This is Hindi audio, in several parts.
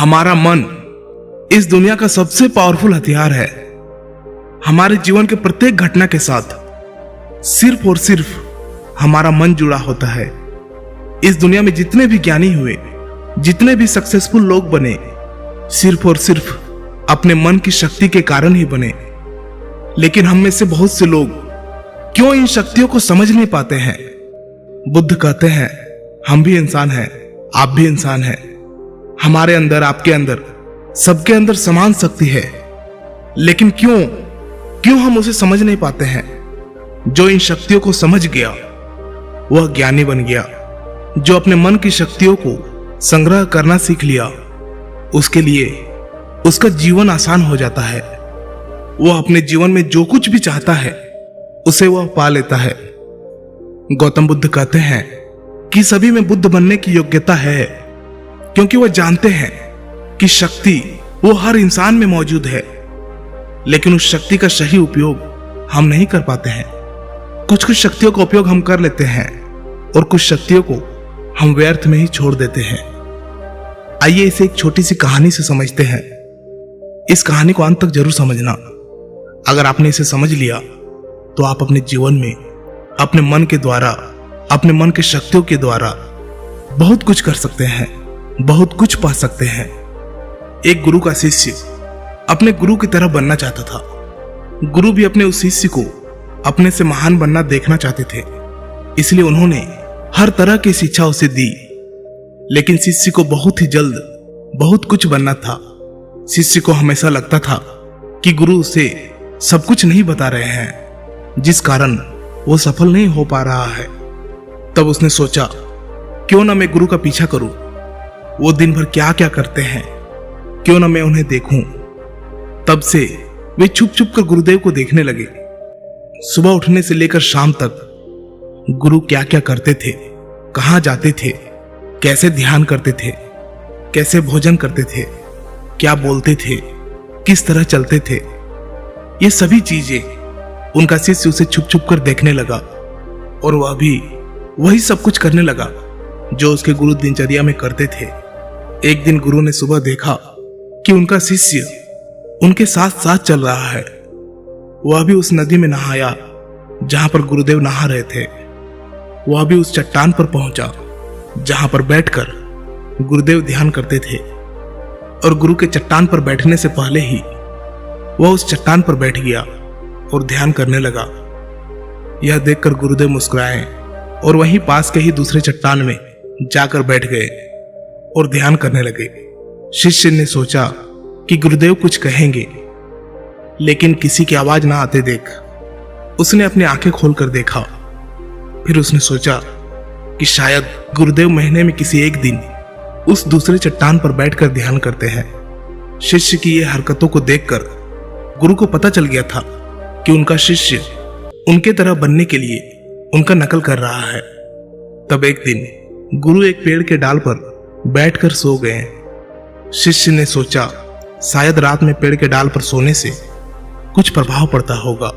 हमारा मन इस दुनिया का सबसे पावरफुल हथियार है। हमारे जीवन के प्रत्येक घटना के साथ सिर्फ और सिर्फ हमारा मन जुड़ा होता है। इस दुनिया में जितने भी ज्ञानी हुए, जितने भी सक्सेसफुल लोग बने, सिर्फ और सिर्फ अपने मन की शक्ति के कारण ही बने। लेकिन हम में से बहुत से लोग क्यों इन शक्तियों को समझ नहीं पाते हैं? बुद्ध कहते हैं, हम भी इंसान हैं, आप भी इंसान हैं। हमारे अंदर, आपके अंदर, सबके अंदर समान शक्ति है। लेकिन क्यों हम उसे समझ नहीं पाते हैं? जो इन शक्तियों को समझ गया वह ज्ञानी बन गया। जो अपने मन की शक्तियों को संग्रह करना सीख लिया, उसके लिए उसका जीवन आसान हो जाता है। वह अपने जीवन में जो कुछ भी चाहता है उसे वह पा लेता है। गौतम बुद्ध कहते हैं कि सभी में बुद्ध बनने की योग्यता है, क्योंकि वह जानते हैं कि शक्ति वो हर इंसान में मौजूद है। लेकिन उस शक्ति का सही उपयोग हम नहीं कर पाते हैं। कुछ शक्तियों का उपयोग हम कर लेते हैं और कुछ शक्तियों को हम व्यर्थ में ही छोड़ देते हैं। आइए इसे एक छोटी सी कहानी से समझते हैं। इस कहानी को अंत तक जरूर समझना। अगर आपने इसे समझ लिया तो आप अपने जीवन में अपने मन के द्वारा, अपने मन की शक्तियों के द्वारा बहुत कुछ कर सकते हैं, बहुत कुछ पा सकते हैं। एक गुरु का शिष्य अपने गुरु की तरह बनना चाहता था। गुरु भी अपने उस शिष्य को अपने से महान बनना देखना चाहते थे, इसलिए उन्होंने हर तरह की शिक्षा उसे दी। लेकिन शिष्य को बहुत ही जल्द बहुत कुछ बनना था। शिष्य को हमेशा लगता था कि गुरु उसे सब कुछ नहीं बता रहे हैं, जिस कारण वो सफल नहीं हो पा रहा है। तब उसने सोचा, क्यों ना मैं गुरु का पीछा करूं। वो दिन भर क्या क्या करते हैं, क्यों ना मैं उन्हें देखूं। तब से वे छुप छुप कर गुरुदेव को देखने लगे। सुबह उठने से लेकर शाम तक गुरु क्या क्या करते थे, कहां जाते थे, कैसे ध्यान करते थे, कैसे भोजन करते थे, क्या बोलते थे, किस तरह चलते थे, ये सभी चीजें उनका शिष्य उसे छुप छुप कर देखने लगा। और वह भी वही सब कुछ करने लगा जो उसके गुरु दिनचर्या में करते थे। एक दिन गुरु ने सुबह देखा कि उनका शिष्य उनके साथ साथ चल रहा है। वह भी उस नदी में नहाया जहां पर गुरुदेव नहा रहे थे। वह भी उस चट्टान पर पहुंचा जहां पर बैठकर गुरुदेव ध्यान करते थे। और गुरु के चट्टान पर बैठने से पहले ही वह उस चट्टान पर बैठ गया और ध्यान करने लगा। यह देखकर गुरुदेव मुस्कुराए और वहीं पास के ही दूसरे चट्टान में जाकर बैठ गए और ध्यान करने लगे। शिष्य ने सोचा कि गुरुदेव कुछ कहेंगे, लेकिन किसी की आवाज ना आते देख उसने अपनी आंखें खोलकर देखा। फिर उसने सोचा कि शायद गुरुदेव महीने में किसी एक दिन उस दूसरे चट्टान पर बैठकर ध्यान करते हैं। शिष्य की ये हरकतों को देखकर गुरु को पता चल गया था कि उनका शिष्य उनके तरह बनने के लिए उनका नकल कर रहा है। तब एक दिन गुरु एक पेड़ के डाल पर बैठकर सो गए। शिष्य ने सोचा शायद रात में पेड़ के डाल पर सोने से कुछ प्रभाव पड़ता होगा,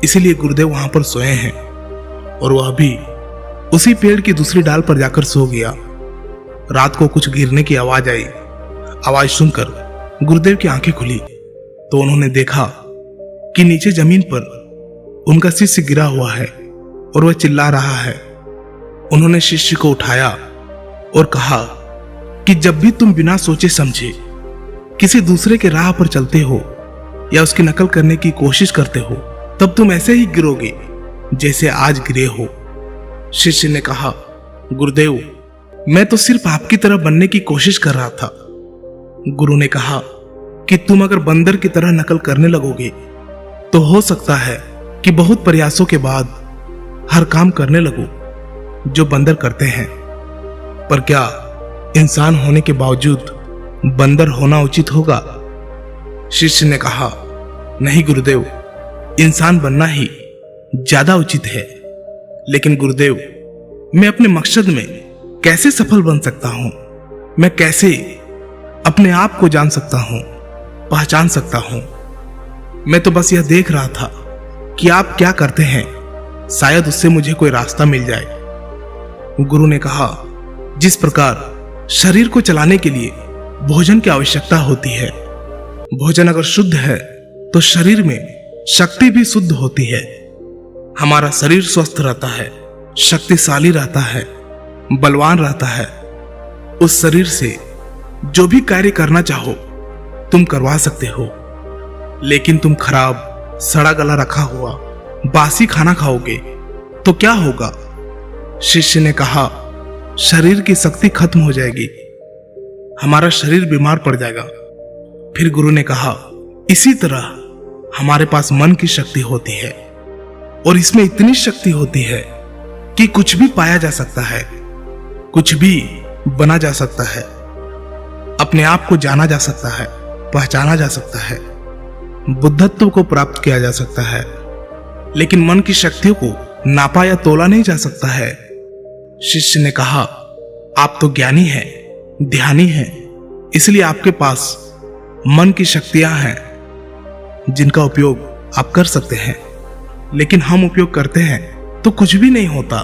इसीलिए गुरुदेव वहां पर सोए हैं। और वह भी उसी पेड़ की दूसरी डाल पर जाकर सो गया। रात को कुछ गिरने की आवाज आई। आवाज सुनकर गुरुदेव की आंखें खुली तो उन्होंने देखा कि नीचे जमीन पर उनका शिष्य गिरा हुआ है और वह चिल्ला रहा है। उन्होंने शिष्य को उठाया और कहा कि जब भी तुम बिना सोचे समझे किसी दूसरे के राह पर चलते हो या उसकी नकल करने की कोशिश करते हो, तब तुम ऐसे ही गिरोगे जैसे आज गिरे हो। शिष्य ने कहा, गुरुदेव मैं तो सिर्फ आपकी तरह बनने की कोशिश कर रहा था। गुरु ने कहा कि तुम अगर बंदर की तरह नकल करने लगोगे तो हो सकता है कि बहुत प्रयासों के बाद हर काम करने लगो जो बंदर करते हैं। पर क्या इंसान होने के बावजूद बंदर होना उचित होगा? शिष्य ने कहा, नहीं गुरुदेव, इंसान बनना ही ज्यादा उचित है। लेकिन गुरुदेव मैं अपने मकसद में कैसे सफल बन सकता हूं? मैं कैसे अपने आप को जान सकता हूं, पहचान सकता हूं? मैं तो बस यह देख रहा था कि आप क्या करते हैं, शायद उससे मुझे कोई रास्ता मिल जाए। गुरु ने कहा, जिस प्रकार शरीर को चलाने के लिए भोजन की आवश्यकता होती है। भोजन अगर शुद्ध है तो शरीर में शक्ति भी शुद्ध होती है। हमारा शरीर स्वस्थ रहता है, शक्तिशाली रहता है, बलवान रहता है। उस शरीर से जो भी कार्य करना चाहो तुम करवा सकते हो। लेकिन तुम खराब, सड़ा गला रखा हुआ बासी खाना खाओगे तो क्या होगा? शिष्य ने कहा, शरीर की शक्ति खत्म हो जाएगी, हमारा शरीर बीमार पड़ जाएगा। फिर गुरु ने कहा, इसी तरह हमारे पास मन की शक्ति होती है और इसमें इतनी शक्ति होती है कि कुछ भी पाया जा सकता है, कुछ भी बना जा सकता है, अपने आप को जाना जा सकता है, पहचाना जा सकता है, बुद्धत्व को प्राप्त किया जा सकता है। लेकिन मन की शक्तियों को नापा या तोला नहीं जा सकता है। शिष्य ने कहा, आप तो ज्ञानी हैं, ध्यानी हैं, इसलिए आपके पास मन की शक्तियां हैं जिनका उपयोग आप कर सकते हैं। लेकिन हम उपयोग करते हैं तो कुछ भी नहीं होता।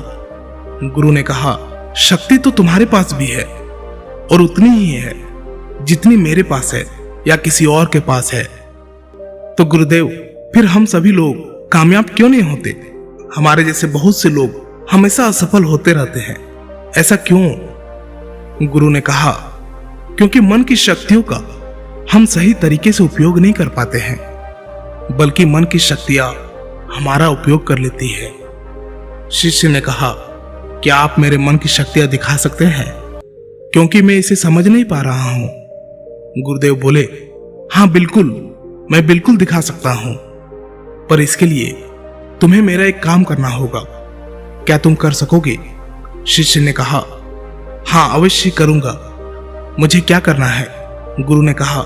गुरु ने कहा, शक्ति तो तुम्हारे पास भी है और उतनी ही है जितनी मेरे पास है या किसी और के पास है। तो गुरुदेव, फिर हम सभी लोग कामयाब क्यों नहीं होते? हमारे जैसे बहुत से लोग हमेशा असफल होते रहते हैं, ऐसा क्यों? गुरु ने कहा, क्योंकि मन की शक्तियों का हम सही तरीके से उपयोग नहीं कर पाते हैं, बल्कि मन की शक्तियां हमारा उपयोग कर लेती है। शिष्य ने कहा, क्या आप मेरे मन की शक्तियां दिखा सकते हैं? क्योंकि मैं इसे समझ नहीं पा रहा हूं। गुरुदेव बोले, हाँ बिल्कुल, मैं बिल्कुल दिखा सकता हूं, पर इसके लिए तुम्हें मेरा एक काम करना होगा। क्या तुम कर सकोगे? शिष्य ने कहा, हाँ अवश्य करूंगा। मुझे क्या करना है? गुरु ने कहा,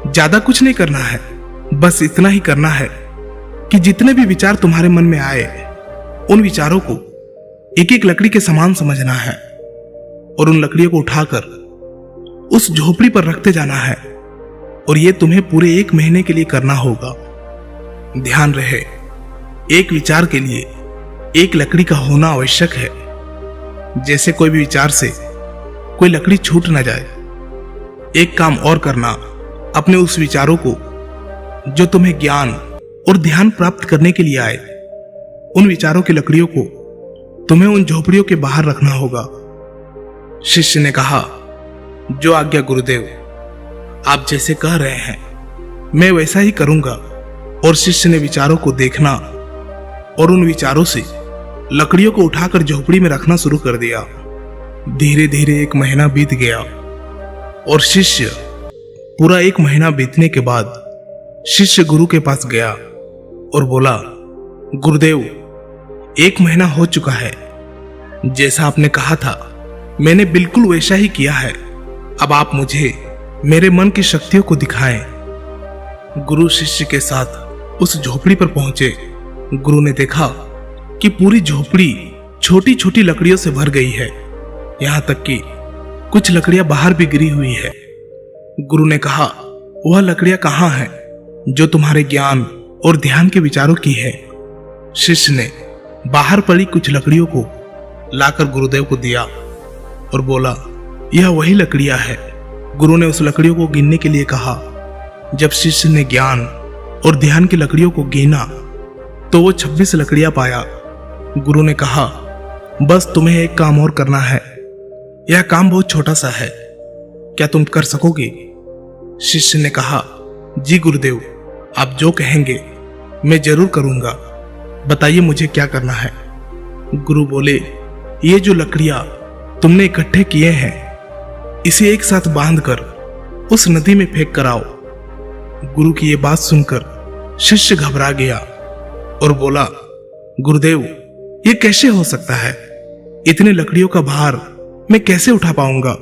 ज्यादा कुछ नहीं करना है, बस इतना ही करना है कि जितने भी विचार तुम्हारे मन में आए उन विचारों को एक एक लकड़ी के समान समझना है और उन लकड़ियों को उठाकर उस झोपड़ी पर रखते जाना है। और यह तुम्हें पूरे 1 महीने के लिए करना होगा। ध्यान रहे, एक विचार के लिए एक लकड़ी का होना आवश्यक है। जैसे कोई भी विचार से कोई लकड़ी छूट ना जाए। एक काम और करना, अपने उस विचारों को जो तुम्हें ज्ञान और ध्यान प्राप्त करने के लिए आए, उन विचारों की लकड़ियों को तुम्हें उन झोपड़ियों के बाहर रखना होगा। शिष्य ने कहा, जो आज्ञा गुरुदेव, आप जैसे कह रहे हैं मैं वैसा ही करूंगा। और शिष्य ने विचारों को देखना और उन विचारों से लकड़ियों को उठाकर झोपड़ी में रखना शुरू कर दिया। धीरे धीरे 1 महीना बीत गया और शिष्य पूरा 1 महीना बीतने के बाद शिष्य गुरु के पास गया और बोला, गुरुदेव, 1 महीना हो चुका है, जैसा आपने कहा था मैंने बिल्कुल वैसा ही किया है। अब आप मुझे मेरे मन की शक्तियों को दिखाएं। गुरु शिष्य के साथ उस झोपड़ी पर पहुंचे। गुरु ने देखा कि पूरी झोपड़ी छोटी छोटी लकड़ियों से भर गई है, यहां तक कि कुछ लकड़ियां बाहर भी गिरी हुई है। गुरु ने कहा, वह लकड़ियां कहां हैं जो तुम्हारे ज्ञान और ध्यान के विचारों की है? शिष्य ने बाहर पड़ी कुछ लकड़ियों को लाकर गुरुदेव को दिया और बोला, यह वही लकड़ियां है। गुरु ने उस लकड़ियों को गिनने के लिए कहा। जब शिष्य ने ज्ञान और ध्यान की लकड़ियों को गिना तो वो 26 लकड़ियां पाया। गुरु ने कहा, बस तुम्हें एक काम और करना है, यह काम बहुत छोटा सा है, क्या तुम कर सकोगे? शिष्य ने कहा, जी गुरुदेव, आप जो कहेंगे मैं जरूर करूंगा, बताइए मुझे क्या करना है। गुरु बोले, ये जो लकड़ियां तुमने इकट्ठे किए हैं इसे एक साथ बांधकर उस नदी में फेंक कर आओ। गुरु की ये बात सुनकर शिष्य घबरा गया और बोला, गुरुदेव, ये कैसे हो सकता है? इतने लकड़ियों का भार मैं कैसे उठा पाऊंगा?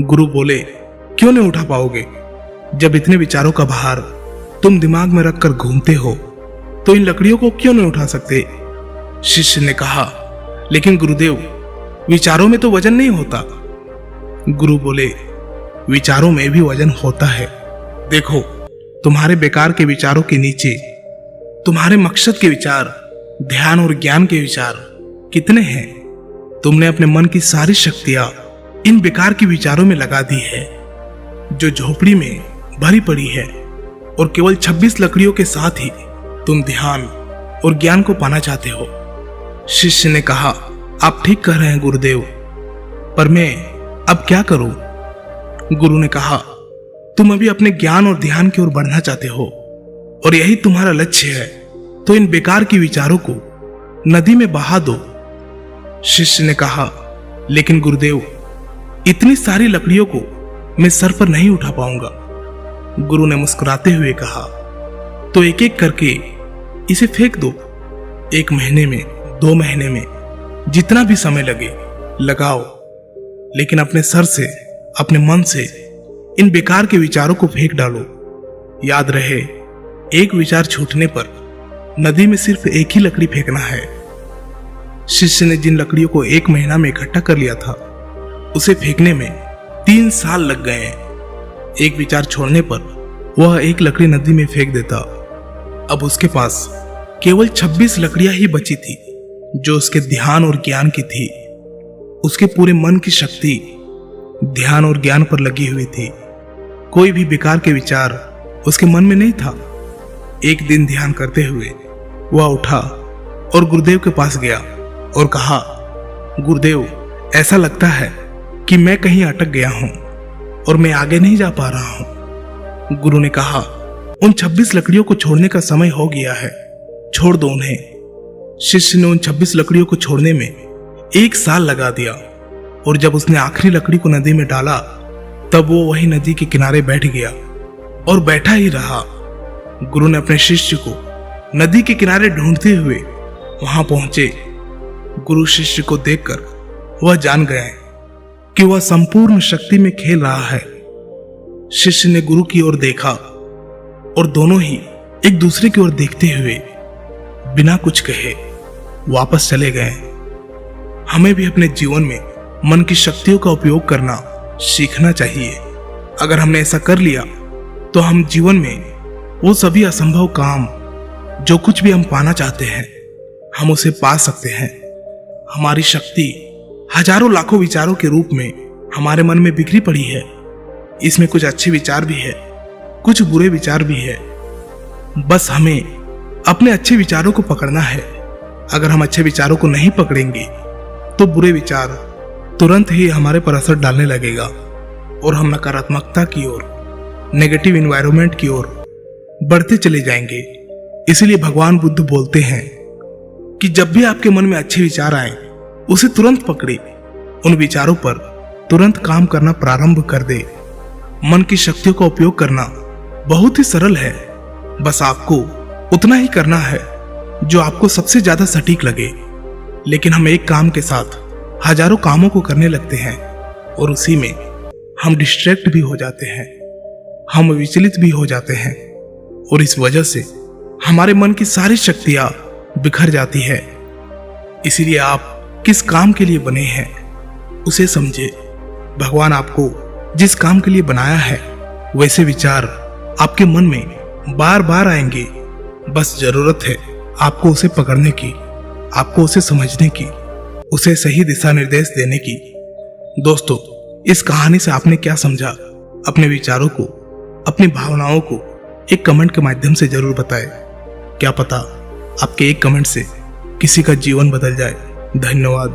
गुरु बोले, क्यों नहीं उठा पाओगे? जब इतने विचारों का भार तुम दिमाग में रखकर घूमते हो तो इन लकड़ियों को क्यों नहीं उठा सकते? शिष्य ने कहा, लेकिन गुरुदेव, विचारों में तो वजन नहीं होता। गुरु बोले, विचारों में भी वजन होता है। देखो, तुम्हारे बेकार के विचारों के नीचे तुम्हारे मकसद के विचार, ध्यान और ज्ञान के विचार कितने हैं? तुमने अपने मन की सारी शक्तियां इन बेकार के विचारों में लगा दी है। जो झोपड़ी में भरी पड़ी है और केवल 26 लकड़ियों के साथ ही तुम ध्यान और ज्ञान को पाना चाहते हो। शिष्य ने कहा, आप ठीक कह रहे हैं गुरुदेव, पर मैं अब क्या करूं? गुरु ने कहा, तुम अभी अपने ज्ञान और ध्यान की ओर बढ़ना चाहते हो और यही तुम्हारा लक्ष्य है, तो इन बेकार के विचारों को नदी में बहा दो। शिष्य ने कहा, लेकिन गुरुदेव, इतनी सारी लकड़ियों को मैं सर पर नहीं उठा पाऊंगा। गुरु ने मुस्कुराते हुए कहा, तो एक एक करके इसे फेंक दो। 1 महीने में, 2 महीने में, जितना भी समय लगे लगाओ, लेकिन अपने सर से, अपने मन से इन बेकार के विचारों को फेंक डालो। याद रहे, एक विचार छूटने पर नदी में सिर्फ एक ही लकड़ी फेंकना है। शिष्य ने जिन लकड़ियों को 1 महीना में इकट्ठा कर लिया था, उसे फेंकने में 3 साल लग गए। एक विचार छोड़ने पर वह एक लकड़ी नदी में फेंक देता। अब उसके पास केवल 26 लकड़ियां ही बची थी, जो उसके ध्यान और ज्ञान की थी। उसके पूरे मन की शक्ति ध्यान और ज्ञान पर लगी हुई थी। कोई भी बेकार के विचार उसके मन में नहीं था। एक दिन ध्यान करते हुए वह उठा और गुरुदेव के पास गया और कहा, गुरुदेव, ऐसा लगता है कि मैं कहीं अटक गया हूं और मैं आगे नहीं जा पा रहा हूं। गुरु ने कहा, उन 26 लकड़ियों को छोड़ने का समय हो गया है, छोड़ दो उन्हें। शिष्य ने उन 26 लकड़ियों को छोड़ने में 1 साल लगा दिया और जब उसने आखिरी लकड़ी को नदी में डाला, तब वो वही नदी के किनारे बैठ गया और बैठा ही रहा। गुरु ने अपने शिष्य को नदी के किनारे ढूंढते हुए वहां पहुंचे। गुरु शिष्य को देखकर वह जान गए कि वह संपूर्ण शक्ति में खेल रहा है। शिष्य ने गुरु की ओर देखा और दोनों ही एक दूसरे की ओर देखते हुए बिना कुछ कहे वापस चले गए। हमें भी अपने जीवन में मन की शक्तियों का उपयोग करना सीखना चाहिए। अगर हमने ऐसा कर लिया तो हम जीवन में वो सभी असंभव काम, जो कुछ भी हम पाना चाहते हैं, हम उसे पा सकते हैं। हमारी शक्ति हजारों लाखों विचारों के रूप में हमारे मन में बिखरी पड़ी है। इसमें कुछ अच्छे विचार भी है, कुछ बुरे विचार भी है। बस हमें अपने अच्छे विचारों को पकड़ना है। अगर हम अच्छे विचारों को नहीं पकड़ेंगे तो बुरे विचार तुरंत ही हमारे पर असर डालने लगेगा और हम नकारात्मकता की ओर, नेगेटिव एनवायरनमेंट की ओर बढ़ते चले जाएंगे। इसीलिए भगवान बुद्ध बोलते हैं कि जब भी आपके मन में अच्छे विचार आए, उसे तुरंत पकड़े, उन विचारों पर तुरंत काम करना प्रारंभ कर दे। मन की शक्तियों का उपयोग करना बहुत ही सरल है। बस आपको उतना ही करना है जो आपको सबसे ज्यादा सटीक लगे। लेकिन हम एक काम के साथ हजारों कामों को करने लगते हैं और उसी में हम डिस्ट्रैक्ट भी हो जाते हैं, हम विचलित भी हो जाते हैं और इस वजह से हमारे मन की सारी शक्तियां बिखर जाती है। इसीलिए आप किस काम के लिए बने हैं उसे समझे। भगवान आपको जिस काम के लिए बनाया है, वैसे विचार आपके मन में बार बार आएंगे। बस जरूरत है आपको उसे पकड़ने की, आपको उसे समझने की, उसे सही दिशा निर्देश देने की। दोस्तों, इस कहानी से आपने क्या समझा? अपने विचारों को, अपनी भावनाओं को एक कमेंट के माध्यम से जरूर बताएं। क्या पता आपके एक कमेंट से किसी का जीवन बदल जाए। धन्यवाद।